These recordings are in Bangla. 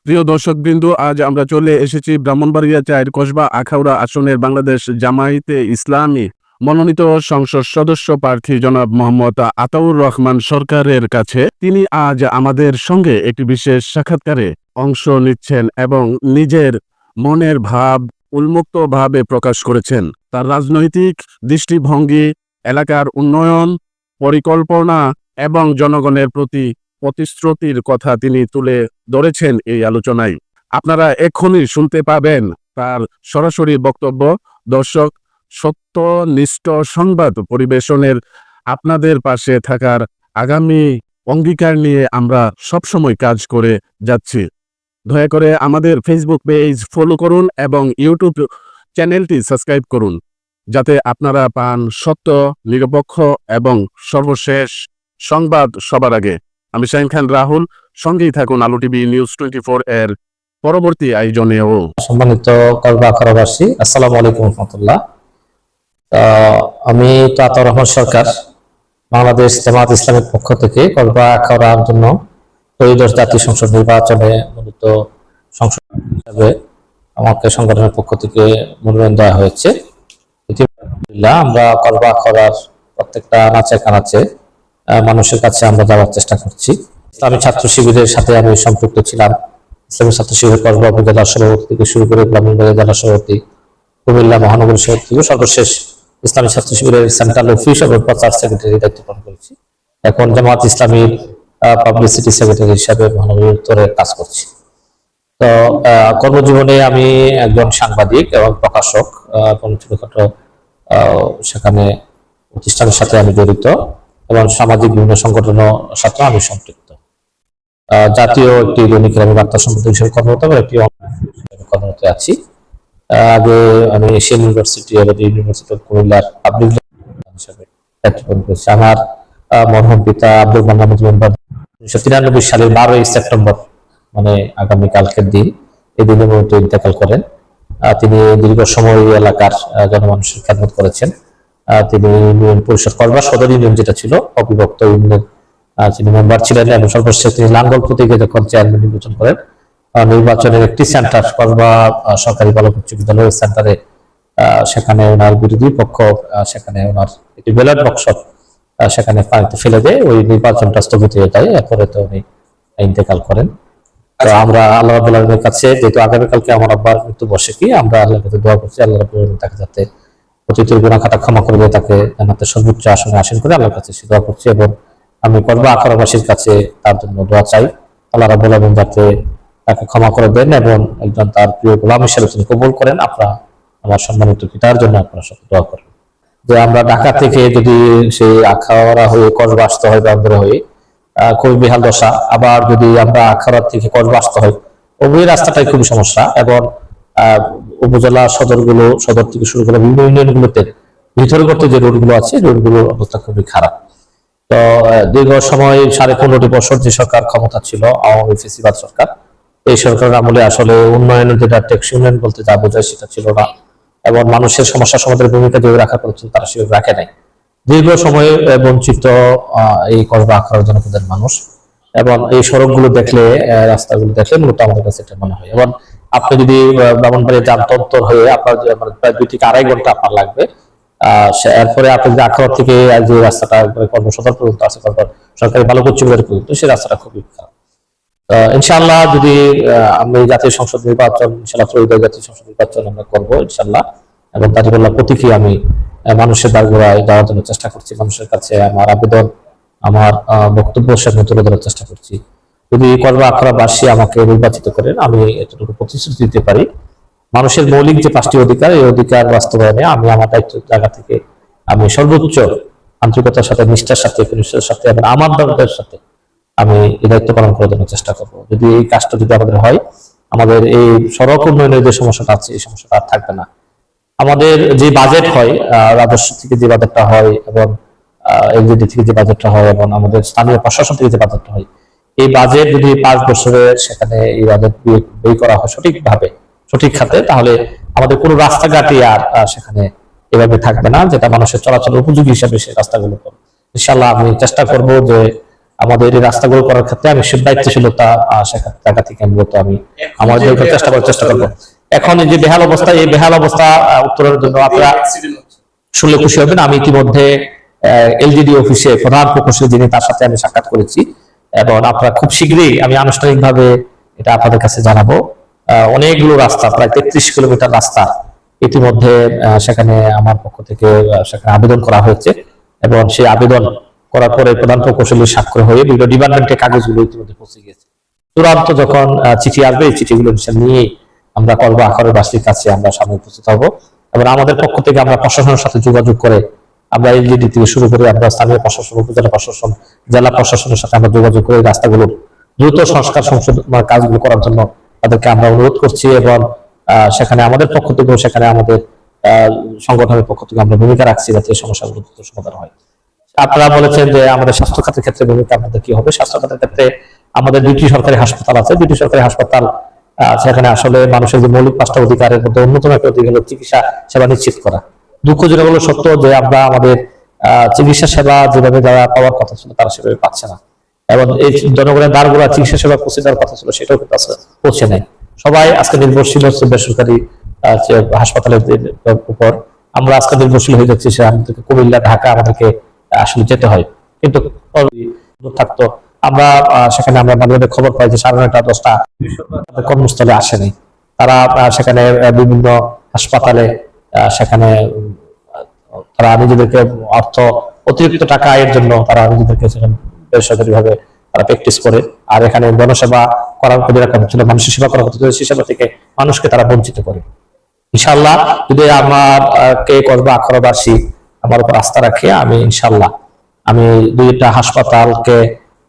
প্রিয় দর্শকবৃন্দু, আজ আমরা চলে এসেছি ব্রাহ্মণবাড়িয়া ৪ কসবা আখাউড়া আসনের বাংলাদেশ জামায়াতে ইসলামী মনোনীত সংসদ সদস্য প্রার্থী জনাব মোহাম্মদ আতাউর রহমান সরকারের কাছে। তিনি আজ আমাদের সঙ্গে একটি বিশেষ সাক্ষাৎকারে অংশ নিচ্ছেন এবং নিজের মনের ভাব উন্মুক্তভাবে প্রকাশ করেছেন। তার রাজনৈতিক দৃষ্টিভঙ্গি, এলাকার উন্নয়ন পরিকল্পনা এবং জনগণের প্রতি প্রতিশ্রুতির কথা তিনি তুলে ধরেছেন এই আলোচনায়। আপনারা এক্ষুনি শুনতে পাবেন তার সরাসরি বক্তব্য। দর্শক, সত্যনিষ্ঠ সংবাদ পরিবেশনের আপনাদের পাশে থাকার আগামী অঙ্গীকার নিয়ে আমরা সবসময় কাজ করে যাচ্ছি। দয়া করে আমাদের ফেসবুক পেজ ফলো করুন এবং ইউটিউব চ্যানেলটি সাবস্ক্রাইব করুন, যাতে আপনারা পান সত্য, নিরপেক্ষ এবং সর্বশেষ সংবাদ সবার আগে। আমি শাহিন খান রাহুল, সঙ্গেই থাকুন আলো টিভি নিউজ 24 এর পরবর্তী আয়োজনেও। সম্মানিত কসবা আখাউড়াবাসী, আসসালামু আলাইকুম রহমতুল্লাহ। আমি আতাউর রহমান সরকার, বাংলাদেশ জামায়াত ইসলামের পক্ষ থেকে কসবা আখাউড়ার জন্য ত্রয়োদশ জাতীয় সংসদ নির্বাচনে মনোনীত সংসদ হিসাবে আমাকে সংগঠনের পক্ষ থেকে মনোনয়ন দেওয়া হয়েছে। আমরা কসবা আখাউড়ার প্রত্যেকটা নাচে কানাচে মানুষের কাছে আমরা যাওয়ার চেষ্টা করছি। ইসলামী ছাত্র শিবিরের সাথে আমি সম্পৃক্ত ছিলাম। ইসলামী ছাত্র শিবির কসবা উপজেলার সভাপতি থেকে শুরু করে ব্রাহ্মণবাড়িয়া জেলা সভাপতি, কুমিল্লা মহানগরী সভাপতি, সর্বশেষ ইসলামী ছাত্র শিবিরের সেন্ট্রাল অফিস এবং প্রচার সেক্রেটারি দায়িত্ব পালন করেছি। এখন জামাত ইসলামীর পাবলিসিটি সেক্রেটারি হিসাবে মহানগরী উত্তরে কাজ করছি। তো কর্মজীবনে আমি একজন সাংবাদিক এবং প্রকাশক এবং ছোটখাটো সেখানে প্রতিষ্ঠানের সাথে আমি জড়িত এবং সামাজিক বিভিন্ন সংগঠনের সাথে আমি সম্পৃক্ত। জাতীয় একটি দৈনিকের আমি বার্তা সম্পাদক হিসেবে কর্মরত এবং একটি কর্মরত আছি। আগে আমি এশিয়ান ইউনিভার্সিটি এবং ইউনিভার্সিটি অফ কুমিল্লার পাবলিক হিসেবে দায়িত্ব পালন করেছি। আমার মরহুম পিতা আব্দুল মান্নান মেম্বার 1993 সালের 12ই সেপ্টেম্বর, মানে আগামীকালকের দিন, এই দিনে মূলত ইন্তেকাল করেন। তিনি দীর্ঘ সময় এলাকার জনমানুষের খেদমত করেছেন। তিনি ইউনিয়ন পরিষদ কসবা সদর ইউনিয়ন যেটা ছিল অবিভক্ত ইউনিয়নের তিনি মেম্বার ছিলেন এবং সর্বশেষ তিনি লাঙ্গল প্রতীকে যখন চেয়ারম্যান নির্বাচন করেন, নির্বাচনের একটি সেন্টার কসবা সরকারি বালক উচ্চ বিদ্যালয়ের সেন্টারে সেখানে ওনার বিরোধী পক্ষ সেখানে ওনার একটি ব্যালট বাক্স সেখানে পানিতে ফেলে দেয়, ওই নির্বাচনটা স্থগিত হয়ে যায়। এরপরে তো উনি ইন্তেকাল করেন। তো আমরা আল্লাহ রাব্বুল আলামিনের কাছে, যেহেতু আগামীকালকে আমার আব্বার মৃত্যু বার্ষিকী, আমরা আল্লাহর কাছে দোয়া করছি আল্লাহ রাব্বুল আলামিন তাকে যাতে অতীতের গুনাহ খাতা ক্ষমা করবে, তাকে জান্নাতের সর্বোচ্চ আসনে আসীন করে আল্লাহর কাছে দোয়া করছি। এবং আমি কসবা আখাউড়াবাসীর কাছে তার জন্য দোয়া চাই, আল্লাহ রাব্বুল আলামিন যাতে তাকে ক্ষমা করে দেন এবং একজন তার প্রিয় গোলাম হিসেবে তিনি কবুল করেন। আপনারা আমার সম্মানিত পিতার জন্য আপনারা সাথে দোয়া করেন। যে আমরা ঢাকা থেকে যদি সেই আখাউড়া হয়ে কসবা আসতে হয়, বান্দরা হয়ে, খুবই বেহাল দশা। আবার যদি আমরা আখাউড়া থেকে কসবা আসতে হয়, ওই রাস্তাটাই খুবই সমস্যা। এবং উপজেলা সদর থেকে শুরু করে বিভিন্ন ইউনিয়নগুলোতে ভিতরে করতে যে রোডগুলো আছে, রোডগুলোর অবস্থা খুবই খারাপ। তো দীর্ঘ সময় 15.5 বছর যে সরকার ক্ষমতা ছিল, আওয়ামী ফেসিবাদ সরকার, এই সরকারের আমলে আসলে উন্নয়নের যেটা টেকসই উন্নয়ন বলতে যা বোঝায় সেটা ছিল না। এবং মানুষের সমস্যা সমাধানের ভূমিকা যেভাবে রাখা করেছেন তারা সেভাবে রাখে নাই। দীর্ঘ সময়ে বঞ্চিত এই কসবা আখাউড়া জনপদের মানুষ। এবং এই সড়কগুলো দেখলে, রাস্তাগুলো দেখলে মূলত আমাদের কাছে এটা মনে হয়। এবং আপনি যদি ব্রাহ্মণবাড়িয়া যান তত্তর হয়ে আপনার প্রায় 2 থেকে 2.5 ঘন্টা আপনার লাগবে। এরপরে আপনি যদি আখাউড়া থেকে যে রাস্তাটা কর্মসদর পর্যন্ত আছে, সরকারি বালক উচ্চ বিদ্যালয় পর্যন্ত, সেই রাস্তাটা খুবই খারাপ। ইনশাআল্লাহ যদি আমি জাতীয় সংসদ নির্বাচন, ইনশাআল্লাহ ত্রয়োদশ জাতীয় সংসদ নির্বাচন আমরা করবো ইনশাআল্লাহ, এবং তাজুল্লাহ প্রতীকী আমি মানুষের দ্বারগোড়ায় যাওয়ার জন্য চেষ্টা করছি। মানুষের কাছে আমার আবেদন, আমার বক্তব্য সেখানে তুলে ধরার চেষ্টা করছি। যদি কসবা আখাউড়াবাসী আমাকে নির্বাচিত করেন, আমি এতটুকু প্রতিশ্রুতি দিতে পারি, মানুষের মৌলিক যে 5টি অধিকার, এই অধিকার বাস্তবায়নে আমি আমার দায়িত্ব জায়গা থেকে আমি সর্বোচ্চ আন্তরিকতার সাথে, নিষ্ঠার সাথে, কনিষ্ঠতার সাথে এবং আমার দলের সাথে আমি এই দায়িত্ব পালন করার জন্য চেষ্টা করবো। যদি এই কাজটা যদি আমাদের হয়, আমাদের এই সড়ক উন্নয়নের যে সমস্যাটা আছে, এই সমস্যাটা আর থাকবে না। আমাদের যে বাজেট হয়, রাজস্ব থেকে যে বাজেটটা হয় এবং এলজিডি থেকে যে বাজেটটা হয় এবং আমাদের স্থানীয় প্রশাসন থেকে যে বাজেটটা হয়, এই বাজেট যদি 5 বছরে সেখানে এই বাজেট ব্যয় করা হয় সঠিকভাবে, সঠিক খাতে, তাহলে আমাদের কোনো রাস্তাঘাটই আর সেখানে এভাবে থাকবে না, যেটা মানুষের চলাচলের উপযোগী হিসাবে সেই রাস্তাগুলো করবে। ইনশাআল্লাহ আমি চেষ্টা করব যে আমাদের এই রাস্তাগুলো করার ক্ষেত্রে আমি সে দায়িত্বশীলতা সেখান জায়গা থেকে মূলত আমি আমাদের চেষ্টা করবো। এখন এই যে বেহাল অবস্থা, এই বেহাল অবস্থা উত্তরের জন্য আপনারা শুনলে খুশি হবেন। আমি ইতিমধ্যে এলজিডি অফিসে প্রধান প্রকৌশলী যিনি, তার সাথে আমি সাক্ষাৎ করেছি এবং আপনারা খুব শীঘ্রই আমি আনুষ্ঠানিকভাবে এটা আপনাদের কাছে জানাবো। অনেকগুলো রাস্তা, প্রায় 33 কিলোমিটার রাস্তা ইতিমধ্যে সেখানে আমার পক্ষ থেকে সেখানে আবেদন করা হয়েছে এবং সেই আবেদন করার পরে প্রধান প্রকৌশলী স্বাক্ষর হয়ে বিভিন্ন ডিপার্টমেন্টের কাগজগুলো ইতিমধ্যে পৌঁছে গেছে। চূড়ান্ত যখন চিঠি আসবে, এই চিঠিগুলো নিয়ে আমরা কলবা আখাউড়ার বাসীর কাছে আমরা সামনে উপস্থিত হব এবং আমাদের পক্ষ থেকে আমরা প্রশাসনের সাথে যোগাযোগ করে আমরা এলজিডি থেকে শুরু করে আমরা স্থানীয় প্রশাসন, উপজেলা প্রশাসন, জেলা প্রশাসনের সাথে আমরা যোগাযোগ করে রাস্তাগুলোর দ্রুত সংস্কার সংশোধন কাজগুলো করার জন্য তাদেরকে আমরা অনুরোধ করছি এবং সেখানে আমাদের পক্ষ থেকেও সেখানে আমাদের সংগঠনের পক্ষ থেকে আমরা ভূমিকা রাখছি যাতে এই সমস্যাগুলো দ্রুত সমাধান হয়। আপনারা বলেছেন যে আমাদের স্বাস্থ্য খাতের ক্ষেত্রে ভূমিকা আপনাদের কি হবে। স্বাস্থ্য খাতের ক্ষেত্রে আমাদের 2টি সরকারি হাসপাতাল আছে। 2টি সরকারি হাসপাতাল সেখানে আসলে মানুষের যে মৌলিক 5টা অধিকারের মধ্যে অন্যতম একটা অধিকার হলো চিকিৎসা সেবা নিশ্চিত করা। দুঃখজনক হলো সত্য যে আমরা আমাদের চিকিৎসা সেবা যেভাবে যারা পাওয়ার কথা ছিল তারা সেভাবে পাচ্ছে না এবং এই জনগণের দ্বারগোড়া চিকিৎসা সেবা পৌঁছে দেওয়ার কথা ছিল সেটাও কিন্তু পৌঁছে নেই। সবাই আজকে নির্ভরশীল হচ্ছে বেসরকারি হাসপাতালের উপর। আমরা আজকে নির্ভরশীল হয়ে যাচ্ছি, সে আমাদেরকে কুমিল্লা, ঢাকা আমাদেরকে আসলে যেতে হয়। কিন্তু থাকতো আমরা সেখানে আমরা মাঝে খবর পাই যে 9:30 10টা কর্মস্থলে আসেনি। তারা সেখানে বিভিন্ন হাসপাতালে সেখানে তারা নিজেদেরকে অতিরিক্ত টাকা আয়ের জন্য তারা নিজেদেরকে সেখানে বেসরকারি ভাবে তারা প্র্যাকটিস করে। আর এখানে জনসেবা করার কথা ছিল, মানুষের সেবা করার কথা ছিল, সেই সেবা থেকে মানুষকে তারা বঞ্চিত করে। ইনশাআল্লাহ যদি আমার কসবা আখাউড়াবাসী আমার উপর আস্থা রাখে, আমি ইনশাআল্লাহ আমি 2টা হাসপাতালকে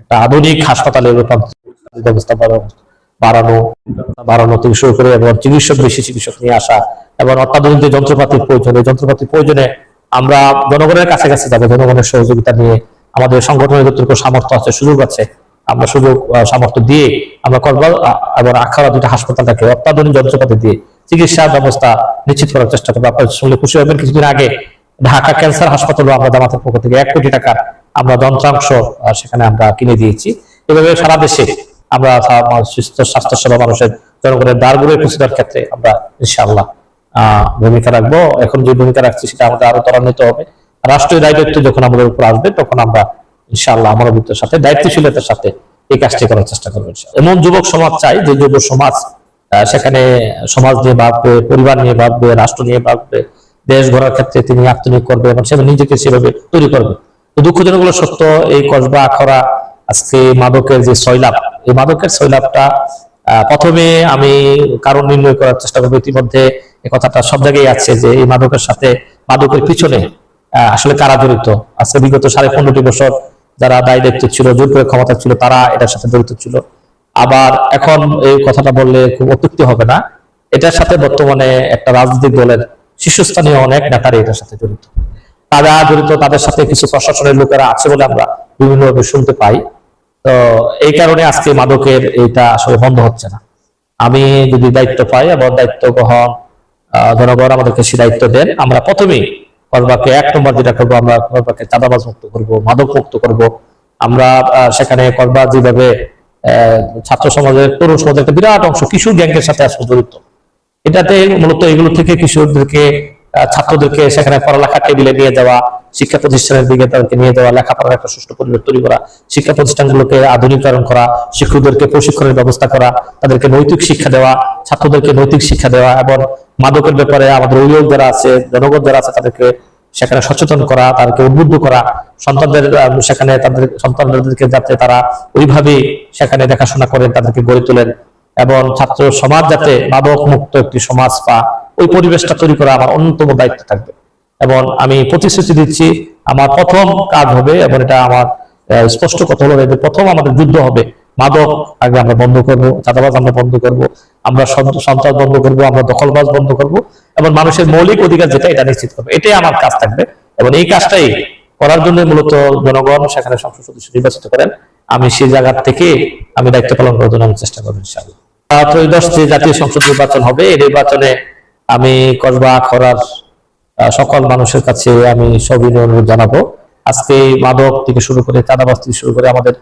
একটা আধুনিক হাসপাতালে রূপান্তর ব্যবস্থা বাড়ানো থেকে শুরু করে এবং বেশি চিকিৎসক নিয়ে আসা এবং অত্যাধুনিক যে যন্ত্রপাতির প্রয়োজন, এই যন্ত্রপাতির প্রয়োজনে আমরা জনগণের কাছে যাবো। জনগণের সহযোগিতা নিয়ে আমাদের সংগঠনের যতটুকু সামর্থ্য আছে, সুযোগ আছে, আমরা সুযোগ সামর্থ্য দিয়ে আমরা কসবা এবং আখাউড়া 2টা হাসপাতালটাকে অত্যাধুনিক যন্ত্রপাতি দিয়ে চিকিৎসা ব্যবস্থা নিশ্চিত করার চেষ্টা করবো। আপনার শুনলে খুশি হবেন, কিছুদিন আগে ঢাকা ক্যান্সার হাসপাতালে আমরা জামাতের পক্ষ থেকে 1 কোটি টাকার আমরা যন্ত্রাংশ সেখানে আমরা কিনে দিয়েছি। এভাবে সারা দেশে আমরা স্বাস্থ্য সেবা মানুষের জনগণের দ্বারগোড়ায় পৌঁছে দেওয়ার ক্ষেত্রে আমরা ইনশাআল্লাহ ভূমিকা রাখবো। এখন যে ভূমিকা রাখছি সেটা আমাদের আরো ত্বরান্বিত হবে। রাষ্ট্রীয় দায়িত্ব যখন আমাদের উপর আসবে তখন আমরা ইনশাআল্লাহ মানবতার সাথে, দায়িত্বশীলতার সাথে এই কাজটি করার চেষ্টা করবো। এমন যুবক সমাজ চাই যে যুব সমাজ সেখানে সমাজ নিয়ে ভাববে, পরিবার নিয়ে ভাববে, রাষ্ট্র নিয়ে ভাববে, দেশ গড়ার ক্ষেত্রে তিনি আত্মনিয়োগ করবে এবং সে নিজেকে সেভাবে তৈরি করবে। তো দুঃখজনক হলো সত্য, এই কসবা আখাউড়া আজকে মাদকের যে সয়লাভ, এই মাদকের সয়লাভটা প্রথমে আমি কারণ নির্ণয় করার চেষ্টা করবো। ইতিমধ্যে এই কথাটা সব জায়গায় আছে যে এই মাদকের সাথে, মাদকের পিছনে আসলে কারা জড়িত। আজকে বিগত 15.5 বছর যারা দায়ী দায়িত্ব ছিল, জোর করে ক্ষমতা ছিল, তারা এটার সাথে জড়িত ছিল। আবার এখন এই কথাটা বললে খুব অত্যুক্তি হবে না, এটার সাথে বর্তমানে একটা রাজনৈতিক দলের শীর্ষস্থানীয় অনেক নেতারা এটার সাথে জড়িত। তারা জড়িত, তাদের সাথে কিছু প্রশাসনের লোকেরা আছে বলে আমরা বিভিন্নভাবে শুনতে পাই। তো এই কারণে আজকে মাদকের এটা আসলে বন্ধ হচ্ছে না। আমি যদি দায়িত্ব পাই এবং দায়িত্ব গ্রহণ জনগণ আমাদেরকে সেই দায়িত্ব দেন, আমরা প্রথমেই কসবাকে 1 নম্বর যেটা করবো, আমরা কসবাকে চাঁদাবাজ মুক্ত করবো, মাদক মুক্ত করবো। আমরা সেখানে কসবা যেভাবে ছাত্র সমাজের, তরুণ সমাজের একটা বিরাট অংশ কিশোর গ্যাংয়ের সাথে আসলে জড়িত, এটাতে মূলত এগুলো থেকে কিশোরদেরকে, ছাত্রদেরকে সেখানে পড়ালেখা টেবিলে নিয়ে যাওয়া, শিক্ষা প্রতিষ্ঠানের দিকে তাদেরকে নিয়ে যাওয়া, লেখাপড়ার একটা সুষ্ঠু পরিবেশ তৈরি করা, শিক্ষা প্রতিষ্ঠানগুলোকে আধুনিকরণ করা, শিক্ষকদেরকে প্রশিক্ষণের ব্যবস্থা করা, তাদেরকে নৈতিক শিক্ষা দেওয়া, ছাত্রদেরকে নৈতিক শিক্ষা দেওয়া এবং মাদকের ব্যাপারে আমাদের অভিভাবক যারা আছে, জনগণ যারা আছে তাদেরকে সেখানে সচেতন করা, তাদেরকে উদ্বুদ্ধ করা, সন্তানদের সেখানে তাদের সন্তানদেরকে যাতে তারা ওইভাবে সেখানে দেখাশোনা করেন, তাদেরকে গড়ে তোলেন এবং ছাত্র সমাজ যাতে মাদক মুক্ত একটি সমাজ বা ওই পরিবেশটা তৈরি করা আমার অন্যতম দায়িত্ব থাকবে। এবং আমি প্রতিশ্রুতি দিচ্ছি আমার প্রথম কাজ হবে এবং এটা আমার স্পষ্ট কথা হলো যে প্রথম আমাদের যুদ্ধ হবে মাদক আগে আমরা বন্ধ করবো, চাঁদাবাজ আমরা বন্ধ করবো, আমরা সন্ত্রাস বন্ধ করবো, আমরা দখলবাজ বন্ধ করবো এবং মানুষের মৌলিক অধিকার যেটা এটা নিশ্চিত করবো। এটাই আমার কাজ থাকবে এবং এই কাজটাই করার জন্য মূলত জনগণ সেখানে সংসদ সদস্য নির্বাচিত করেন। আমি সেই জায়গা থেকে আমি দায়িত্ব পালন করার জন্য আমি চেষ্টা করবো ইনশাআল্লাহ। 13শ যে জাতীয় সংসদ নির্বাচন হবে, এই নির্বাচনে আমি কসবা আখাউড়ার সকল মানুষের কাছে আমি সবিনয় অনুরোধ জানাবো। আজকে মাদক থেকে শুরু করে, চাঁদাবাজ থেকে শুরু করে আমাদের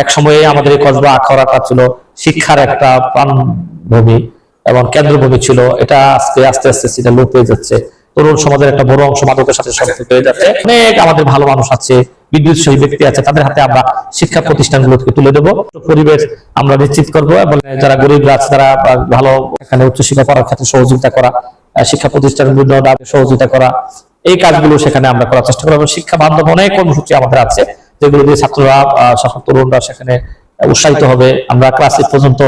এক সময়ে আমাদের এই কসবা আখাউড়াটা ছিল শিক্ষার একটা প্রাণভূমি এবং কেন্দ্রভূমি ছিল। এটা আজকে আস্তে আস্তে সেটা লোপ হয়ে যাচ্ছে। তরুণ সমাজের একটা বড় অংশ মাদকের সাথে সম্পৃক্ত হয়ে যাচ্ছে। অনেক আমাদের ভালো মানুষ আছে, বিদ্যুৎসহী ব্যক্তি আছে, তাদের হাতে আমরা শিক্ষা প্রতিষ্ঠানগুলোকে তুলে দেবো। পরিবেশ আমরা নিশ্চিত করবো এবং যারা গরিবরা আছে তারা ভালো এখানে উচ্চশিক্ষা করার ক্ষেত্রে সহযোগিতা করা, শিক্ষা প্রতিষ্ঠানগুলো সহযোগিতা করা, এই কাজগুলো সেখানে আমরা করার চেষ্টা করবো। শিক্ষা বান্ধব অনেক কর্মসূচি আমাদের আছে যেগুলো দিয়ে ছাত্ররা তরুণরা সেখানে উৎসাহিত হবে। আমরা ক্লাস 8 পর্যন্ত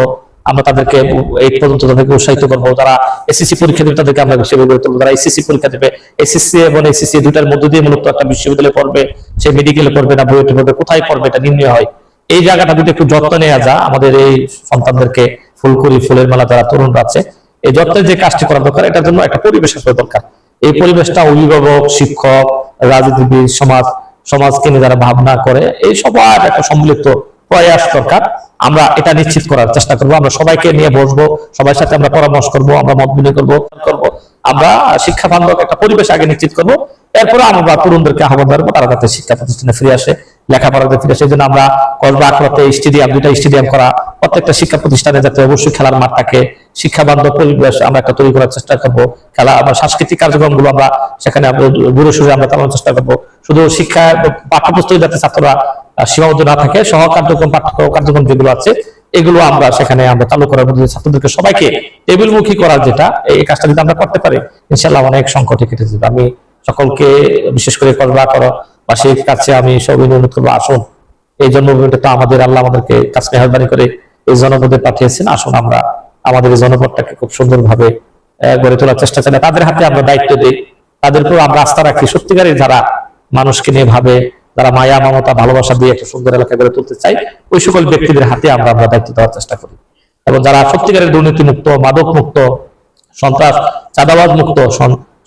আমরা তাদেরকে 8 পর্যন্ত তাদেরকে উৎসাহিত করবো। যারা এসএসসি পরীক্ষা দেবে তাদেরকে আমরা সেভাবে গড়ে তুলবো। যারা এসএসসি পরীক্ষা দেবে, এসএসসি এবং এসএসসি দুটার মধ্যে দিয়ে মূলত একটা বিশ্ববিদ্যালয়ে পড়বে, সে মেডিকেলে পড়বে না বুয়েটে পড়বে, কোথায় পড়বে এটা নির্ণয় হয়। এই জায়গাটা যদি একটু যত্ন নেওয়া যায়, আমাদের এই সন্তানদেরকে ফুলকড়ি ফুলের মেলা যারা তরুণরা আছে, এই যত্নের যে কাজটি করা দরকার, এটার জন্য একটা পরিবেশ আসলে দরকার। এই পরিবেশটা অভিভাবক, শিক্ষক, রাজনীতিবিদ, সমাজকে নিয়ে যারা ভাবনা করে, এই সবার একটা সম্মিলিত প্রয়াস দরকার। আমরা এটা নিশ্চিত করার চেষ্টা করবো। আমরা সবাইকে নিয়ে বসবো, সবার সাথে আমরা পরামর্শ করবো, আমরা মত বিনিময় করবো। আমরা শিক্ষা বান্ধব একটা পরিবেশ আগে নিশ্চিত করবো, এরপরে আমরা তরুণদেরকে আহ্বান করবো তারা যাতে শিক্ষা প্রতিষ্ঠানে ফিরে আসে, লেখাপড়াতে ফিরে আসে। এই জন্য আমরা কসবা আখাউড়াতে স্টেডিয়াম, 2টা স্টেডিয়াম করা, প্রত্যেকটা শিক্ষা প্রতিষ্ঠানে যাতে অবশ্যই খেলার মাঠ থাকে, শিক্ষা বান্ধব পরিবেশ আমরা একটা তৈরি করার চেষ্টা করবো। খেলা বা সাংস্কৃতিক কার্যক্রমগুলো আমরা সেখানে দূরে সরে আমরা চালানোর চেষ্টা করবো। শুধু শিক্ষা পাঠ্যপুস্তক যাতে ছাত্ররা সীমাবদ্ধ না থাকে, সহ কার্যক্রম পাঠ্য কার্যক্রম যেগুলো আছে এগুলো আমরা সেখানে আমরা চালু করার মধ্যে ছাত্রদেরকে সবাইকে টেবিলমুখী করার যেটা, এই কাজটা যদি আমরা করতে পারি ইনশাআল্লাহ অনেক সংকটে কেটে যাবে। আমি সকলকে বিশেষ করে কসবা আখাউড়াবাসীর কাছে আমি সবাই অনুরোধ করবো, আসুন এই জন্মভূমিটা তো আমাদের, আল্লাহ আমাদেরকে কাছে মেহরবানি করে এই জনপদে পাঠিয়েছেন। আসুন আমরা আমাদের এই জনপদটাকে খুব সুন্দরভাবে গড়ে তোলার চেষ্টা চালাই, তাদের হাতে আমরা দায়িত্ব দিই, তাদের উপর আমরা আস্থা রাখি। সত্যিকারের যারা মানুষকে নিয়ে ভাবে, যারা মায়া মমতা ভালোবাসা দিয়ে একটা সুন্দর এলাকা গড়ে তুলতে চাই, ওই সকল ব্যক্তিদের হাতে আমরা দায়িত্ব দেওয়ার চেষ্টা করি। এবং যারা সত্যিকারের দুর্নীতি মুক্ত, মাদক মুক্ত, সন্ত্রাস চাঁদাবাজ মুক্ত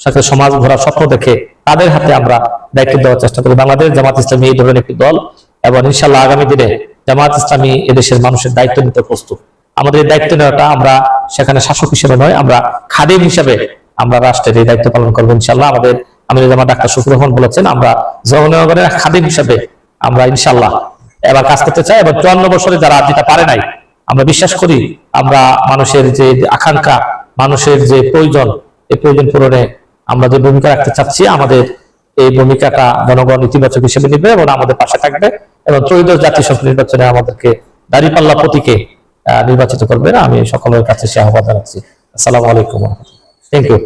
সাথে সমাজ গড়ার স্বপ্ন দেখে, তাদের হাতে আমরা দায়িত্ব দেওয়ার চেষ্টা করি। বাংলাদেশ জামাত ইসলামী এই ধরনের একটি দল এবং ইনশাআল্লাহ আগামী দিনে জামাত ইসলামী এদেশের মানুষের দায়িত্ব নিতে প্রস্তুত। আমাদের এই দায়িত্ব নেওয়াটা আমরা সেখানে শাসক হিসেবে নয়, আমরা খাদিম হিসেবে আমরা রাষ্ট্রের এই দায়িত্ব পালন করবো ইনশাআল্লাহ। আমাদের আমির জামাত ডাক্তার শফিউর রহমান বলেছেন, আমরা জনগণের খাদিম হিসেবে আমরা ইনশাআল্লাহ এবার কাজ করতে চাই। এবং 54 বছরে যারা যেটা পারে নাই, আমরা বিশ্বাস করি আমরা মানুষের যে আকাঙ্ক্ষা, মানুষের যে প্রয়োজন, এই প্রয়োজন পূরণে আমরা যে ভূমিকা রাখতে চাচ্ছি, আমাদের এই ভূমিকাটা জনগণ ইতিবাচক হিসেবে নিবে এবং আমাদের পাশে থাকবে এবং ত্রয়োদশ জাতীয় সংসদ নির্বাচনে আমাদেরকে দাঁড়িপাল্লা প্রতীকে নির্বাচিত করবে। আমি সকলের কাছে সে আহ্বান জানাচ্ছি। আসসালামু আলাইকুম। Thank you.